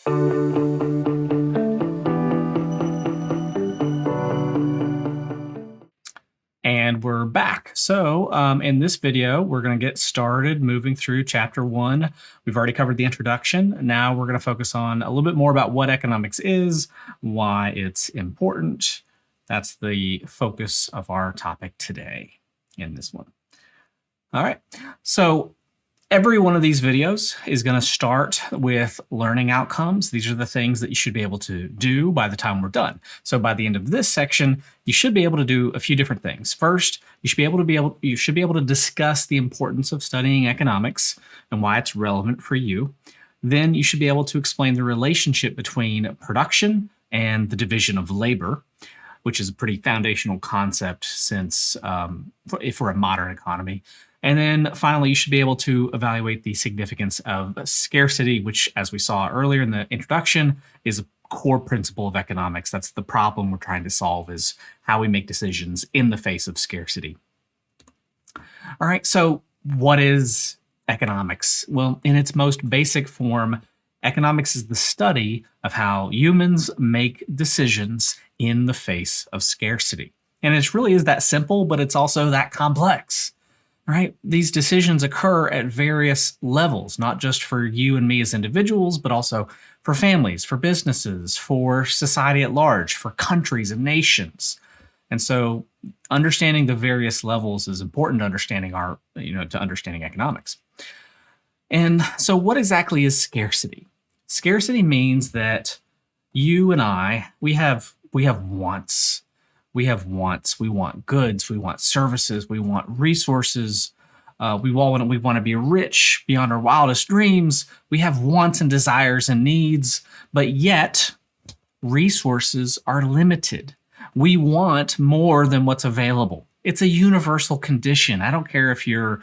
And we're back. So in this video, we're going to get started moving through chapter 1. We've already covered the introduction. Now we're going to focus on a little bit more about what economics is, why it's important. That's the focus of our topic today in this one. All right. So every one of these videos is going to start with learning outcomes. These are the things that you should be able to do by the time we're done. So by the end of this section, you should be able to do a few different things. First, you should be able to discuss the importance of studying economics and why it's relevant for you. Then you should be able to explain the relationship between production and the division of labor, which is a pretty foundational concept since for a modern economy. And then finally, you should be able to evaluate the significance of scarcity, which, as we saw earlier in the introduction, is a core principle of economics. That's the problem we're trying to solve, is how we make decisions in the face of scarcity. All right, so what is economics? Well, in its most basic form, economics is the study of how humans make decisions in the face of scarcity. And it really is that simple, but it's also that complex. Right? These decisions occur at various levels, not just for you and me as individuals, but also for families, for businesses, for society at large, for countries and nations. And so understanding the various levels is important to understanding understanding economics. And so what exactly is scarcity? Scarcity means that you and I, we have wants. We have wants. We want goods. We want services. We want resources. We want to be rich beyond our wildest dreams. We have wants and desires and needs, but yet resources are limited. We want more than what's available. It's a universal condition. I don't care if you're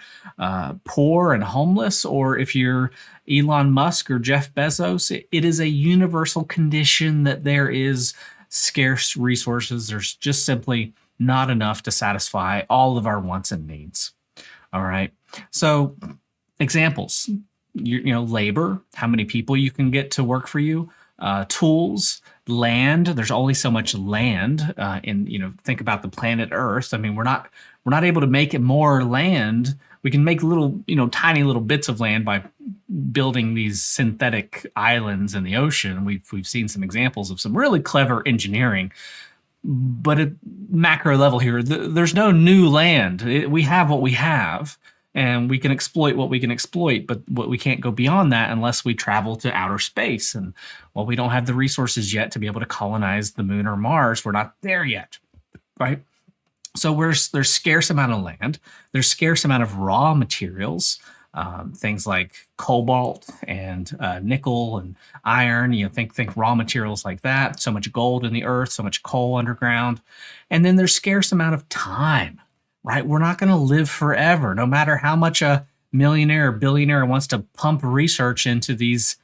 poor and homeless or if you're Elon Musk or Jeff Bezos. It is a universal condition that there is scarce resources. There's just simply not enough to satisfy all of our wants and needs. All right. So examples, labor, how many people you can get to work for you, tools, land. There's only so much land think about the planet Earth. I mean, we're not able to make it more land. We can make little, tiny little bits of land by building these synthetic islands in the ocean. We've seen some examples of some really clever engineering, but at macro level here, there's no new land. We have what we have, and we can exploit what we can exploit, but we can't go beyond that unless we travel to outer space. And we don't have the resources yet to be able to colonize the moon or Mars. We're not there yet, right? So there's scarce amount of land. There's scarce amount of raw materials, things like cobalt and nickel and iron. Think raw materials like that. So much gold in the earth, so much coal underground. And then there's scarce amount of time, right? We're not going to live forever, no matter how much a millionaire or billionaire wants to pump research into these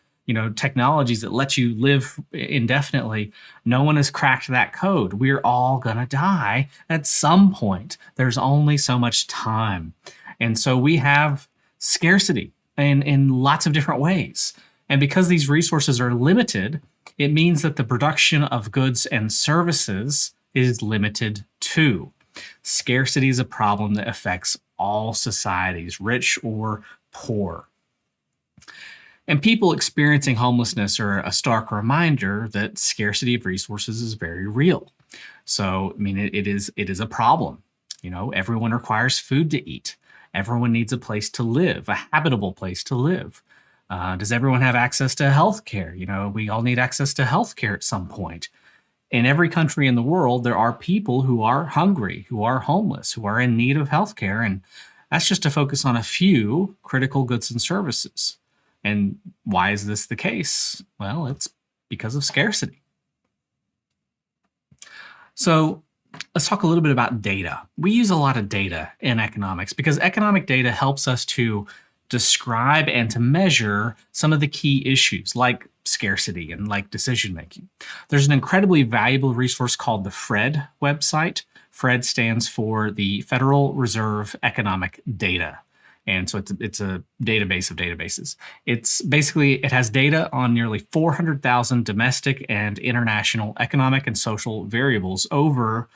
technologies that let you live indefinitely. No one has cracked that code. We're all going to die at some point. There's only so much time. And so we have scarcity in lots of different ways. And because these resources are limited, it means that the production of goods and services is limited too. Scarcity is a problem that affects all societies, rich or poor. And people experiencing homelessness are a stark reminder that scarcity of resources is very real. So, it is a problem. Everyone requires food to eat. Everyone needs a place to live, a habitable place to live. Does everyone have access to health care? We all need access to health care at some point. In every country in the world, there are people who are hungry, who are homeless, who are in need of health care. And that's just to focus on a few critical goods and services. And why is this the case? Well, it's because of scarcity. So let's talk a little bit about data. We use a lot of data in economics because economic data helps us to describe and to measure some of the key issues like scarcity and like decision making. There's an incredibly valuable resource called the FRED website. FRED stands for the Federal Reserve Economic Data. And so it's a database of databases. It has data on nearly 400,000 domestic and international economic and social variables over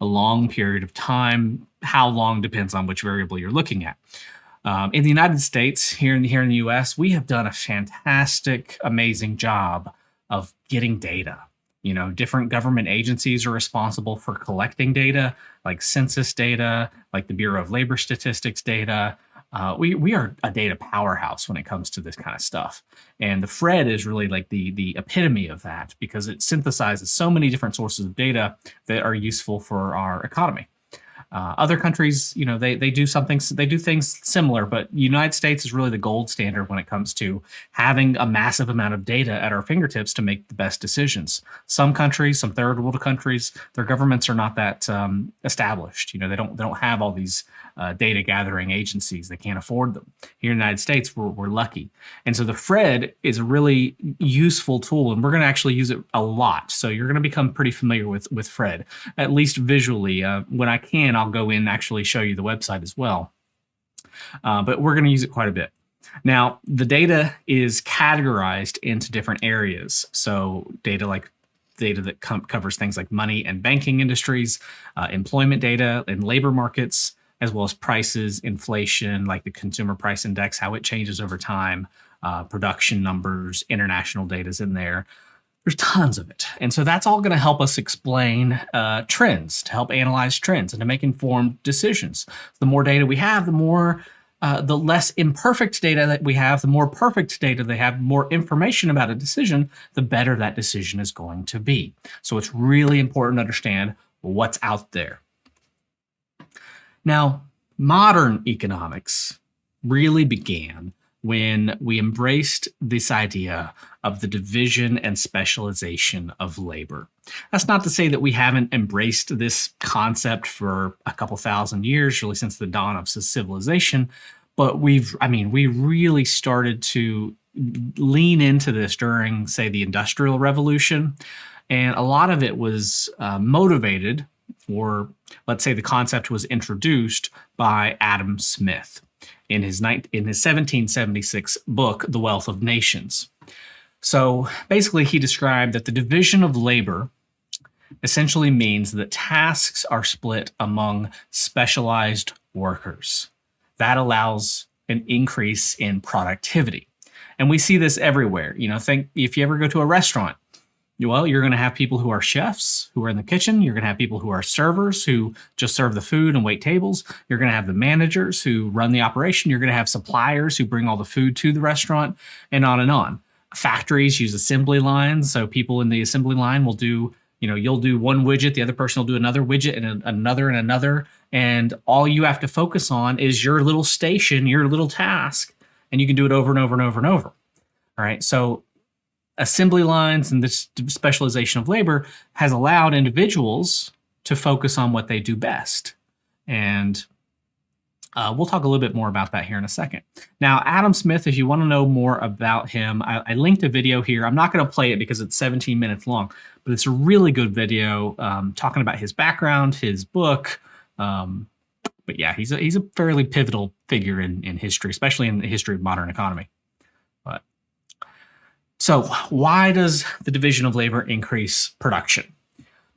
a long period of time. How long depends on which variable you're looking at. In the United States, here in the US, we have done a fantastic, amazing job of getting data. Different government agencies are responsible for collecting data, like census data, like the Bureau of Labor Statistics data. We are a data powerhouse when it comes to this kind of stuff. And the FRED is really like the epitome of that, because it synthesizes so many different sources of data that are useful for our economy. Other countries, they do things similar, but the United States is really the gold standard when it comes to having a massive amount of data at our fingertips to make the best decisions. Some countries, some third world countries, their governments are not that established. They don't have all these data gathering agencies. They can't afford them. Here in the United States, we're lucky, and so the FRED is a really useful tool, and we're going to actually use it a lot. So you're going to become pretty familiar with FRED, at least visually. When I can, I'll go in and actually show you the website as well. But we're going to use it quite a bit. Now, the data is categorized into different areas. So data that covers things like money and banking industries, employment data and labor markets, as well as prices, inflation, like the consumer price index, how it changes over time, production numbers, international data is in there. There's tons of it. And so that's all going to help us explain trends, to help analyze trends and to make informed decisions. The more data we have, the less imperfect data that we have, the more perfect data they have, more information about a decision, the better that decision is going to be. So it's really important to understand what's out there. Now, modern economics really began when we embraced this idea of the division and specialization of labor. That's not to say that we haven't embraced this concept for a couple thousand years, really since the dawn of civilization, but we really started to lean into this during, say, the Industrial Revolution, and a lot of it was motivated, or let's say the concept was introduced by Adam Smith in his 1776 book, The Wealth of Nations. So basically, he described that the division of labor essentially means that tasks are split among specialized workers. That allows an increase in productivity. And we see this everywhere. Think if you ever go to a restaurant, well, you're going to have people who are chefs who are in the kitchen. You're going to have people who are servers who just serve the food and wait tables. You're going to have the managers who run the operation. You're going to have suppliers who bring all the food to the restaurant, and on and on. Factories use assembly lines. So people in the assembly line will do, you'll do one widget, the other person will do another widget, and another. And all you have to focus on is your little station, your little task, and you can do it over and over and over and over. All right. So assembly lines and this specialization of labor has allowed individuals to focus on what they do best. And we'll talk a little bit more about that here in a second. Now, Adam Smith, if you want to know more about him, I linked a video here. I'm not going to play it because it's 17 minutes long, but it's a really good video talking about his background, his book. But yeah, he's a fairly pivotal figure in history, especially in the history of modern economy. So why does the division of labor increase production?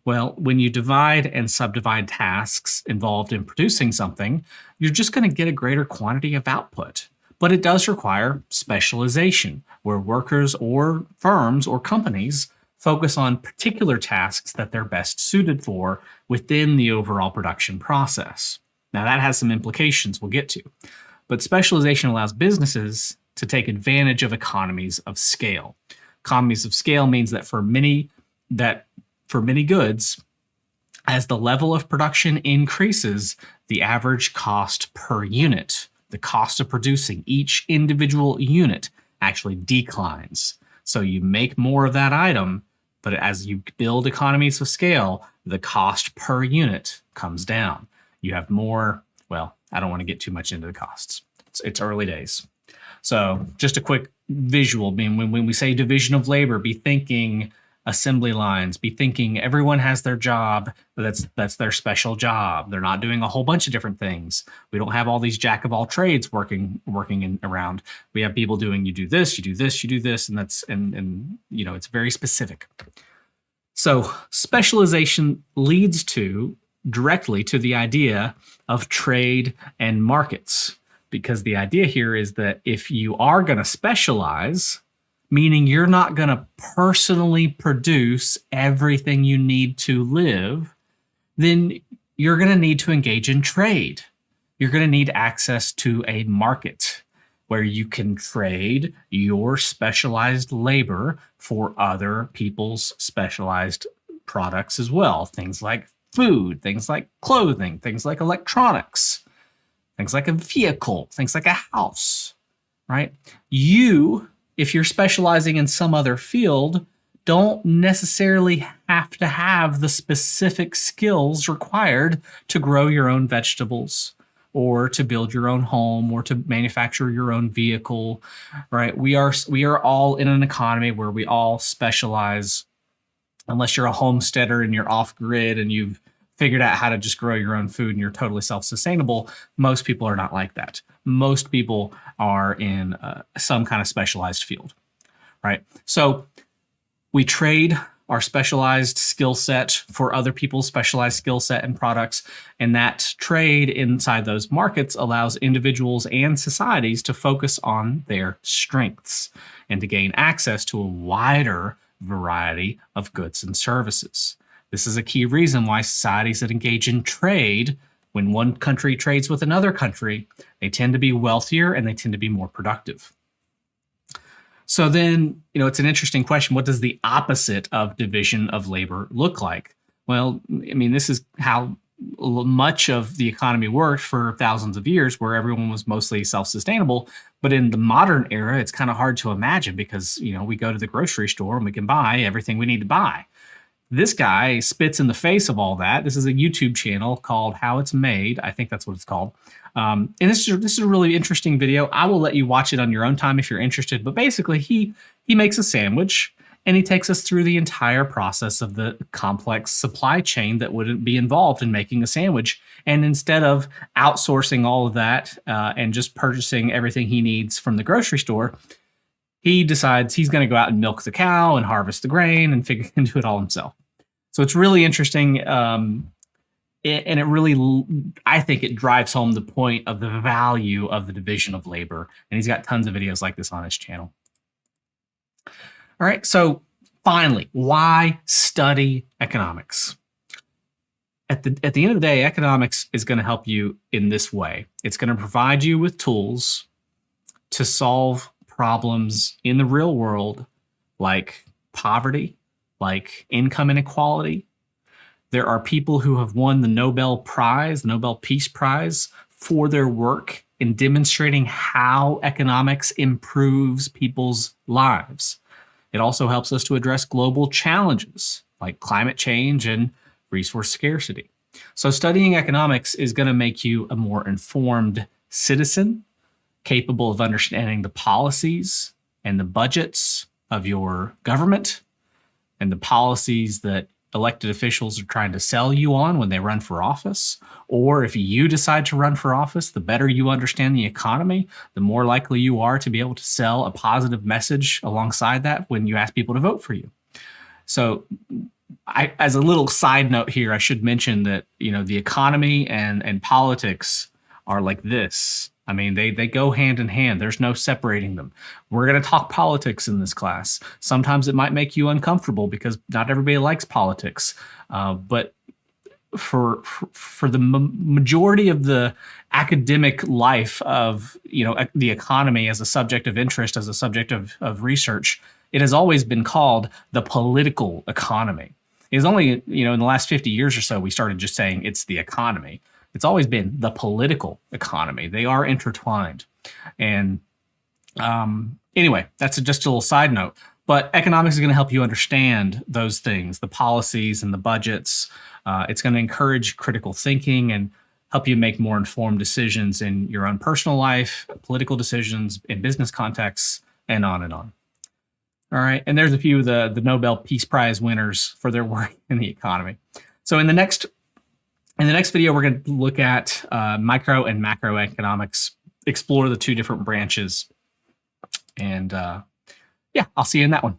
Well, when you divide and subdivide tasks involved in producing something, you're just going to get a greater quantity of output. But it does require specialization, where workers or firms or companies focus on particular tasks that they're best suited for within the overall production process. Now, that has some implications we'll get to. But specialization allows businesses to take advantage of economies of scale. Economies of scale means that for many goods, as the level of production increases, the average cost per unit, the cost of producing each individual unit, actually declines. So you make more of that item, but as you build economies of scale, the cost per unit comes down. You have more, well, I don't want to get too much into the costs. It's early days. So just a quick visual, when we say division of labor, be thinking assembly lines. Be thinking everyone has their job. That's their special job. They're not doing a whole bunch of different things. We don't have all these jack of all trades working around. We have people doing, you do this, you do this, you do this, and it's very specific. So specialization leads directly to the idea of trade and markets, because the idea here is that if you are going to specialize, meaning you're not going to personally produce everything you need to live, then you're going to need to engage in trade. You're going to need access to a market where you can trade your specialized labor for other people's specialized products as well. Things like food, things like clothing, things like electronics, things like a vehicle, things like a house, right? If you're specializing in some other field, don't necessarily have to have the specific skills required to grow your own vegetables or to build your own home or to manufacture your own vehicle, right? We are all in an economy where we all specialize. Unless you're a homesteader and you're off grid and you've figured out how to just grow your own food and you're totally self-sustainable, most people are not like that. Most people are in some kind of specialized field, right? So we trade our specialized skill set for other people's specialized skill set and products, and that trade inside those markets allows individuals and societies to focus on their strengths and to gain access to a wider variety of goods and services. This is a key reason why societies that engage in trade, when one country trades with another country, they tend to be wealthier and they tend to be more productive. So then, it's an interesting question. What does the opposite of division of labor look like? Well, this is how much of the economy worked for thousands of years, where everyone was mostly self-sustainable. But in the modern era, it's kind of hard to imagine because, we go to the grocery store and we can buy everything we need to buy. This guy spits in the face of all that. This is a YouTube channel called How It's Made. I think that's what it's called. And this is a really interesting video. I will let you watch it on your own time if you're interested. But basically, he makes a sandwich and he takes us through the entire process of the complex supply chain that would be involved in making a sandwich. And instead of outsourcing all of that and just purchasing everything he needs from the grocery store, he decides he's going to go out and milk the cow and harvest the grain and do it all himself. So it's really interesting. And it really, I think it drives home the point of the value of the division of labor. And he's got tons of videos like this on his channel. All right. So finally, why study economics? At the end of the day, economics is going to help you in this way. It's going to provide you with tools to solve problems in the real world, like poverty, like income inequality. There are people who have won the Nobel Prize, the Nobel Peace Prize, for their work in demonstrating how economics improves people's lives. It also helps us to address global challenges like climate change and resource scarcity. So studying economics is going to make you a more informed citizen, capable of understanding the policies and the budgets of your government and the policies that elected officials are trying to sell you on when they run for office. Or if you decide to run for office, the better you understand the economy, the more likely you are to be able to sell a positive message alongside that when you ask people to vote for you. So as a little side note here, I should mention that, the economy and politics are like this. They go hand in hand. There's no separating them. We're going to talk politics in this class. Sometimes it might make you uncomfortable because not everybody likes politics. But for the majority of the academic life of, the economy as a subject of interest, as a subject of research, it has always been called the political economy. It's only, in the last 50 years or so, we started just saying it's the economy. It's always been the political economy. They are intertwined. And anyway, that's just a little side note. But economics is going to help you understand those things, the policies and the budgets. It's going to encourage critical thinking and help you make more informed decisions in your own personal life, political decisions, in business contexts, and on and on. All right, and there's a few of the Nobel Peace Prize winners for their work in the economy. So in the next video, we're going to look at micro and macroeconomics, explore the two different branches, and yeah, I'll see you in that one.